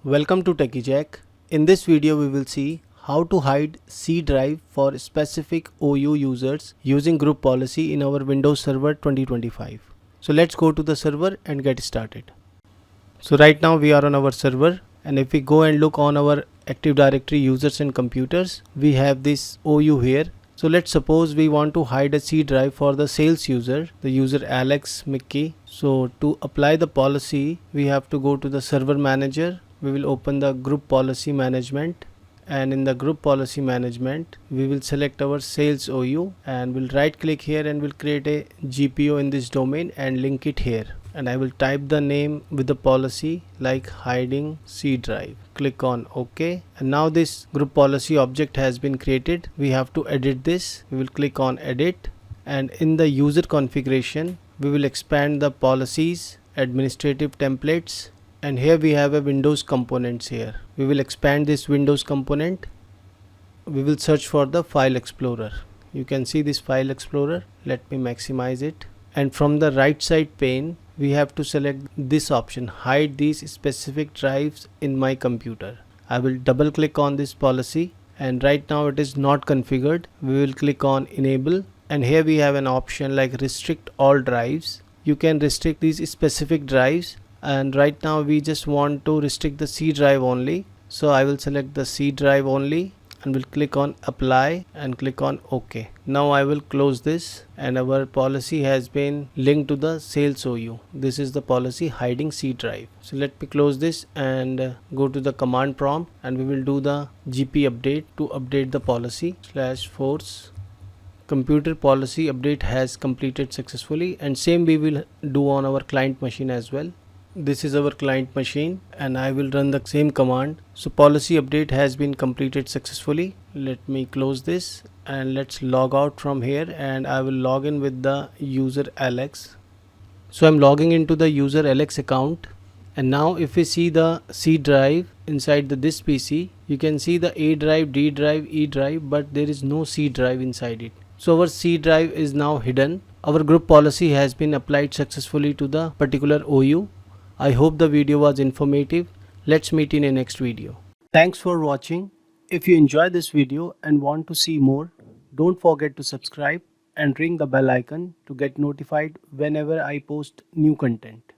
Welcome to Techi. In this video we will see how to hide C drive for specific OU users using group policy in our Windows Server 2025. So let's go to the server and get started. So right now we are on our server, and if we go and look on our Active Directory users and computers, we have this OU here. So let's suppose we want to hide a C drive for the sales user, the user Alex Mickey. So to apply the policy, we have to go to the server manager. We will open the group policy management, and in the group policy management we will select our sales OU and we'll right click here and we'll create a GPO in this domain and link it here, and I will type the name with the policy like hiding C drive. Click on OK, and now this group policy object has been created. We have to edit this. We will click on edit, and in the user configuration we will expand the policies, administrative templates, and here we have a Windows components here. We will expand this Windows component. We will search for the file explorer. You can see this file explorer. Let me maximize it, and from the right side pane we have to select this option, hide these specific drives in my computer. I will double click on this policy, and right now it is not configured. We will click on enable, and here we have an option like restrict all drives. You can restrict these specific drives, and right now we just want to restrict the C drive only. So I will select the C drive only and will click on apply and click on OK. Now I will close this, and our policy has been linked to the sales OU. This is the policy hiding C drive. So let me close this and go to the command prompt, and we will do the GP update to update the policy /force. Computer policy update has completed successfully, and same we will do on our client machine as well. This is our client machine, and I will run the same command. So policy update has been completed successfully. Let me close this and let's log out from here, and I will log in with the user Alex. So I'm logging into the user Alex account, and now if we see the C drive inside this PC, you can see the A drive, D drive, E drive, but there is no C drive inside it. So our C drive is now hidden. Our group policy has been applied successfully to the particular OU. I hope the video was informative. Let's meet in a next video. Thanks for watching. If you enjoyed this video and want to see more, don't forget to subscribe and ring the bell icon to get notified whenever I post new content.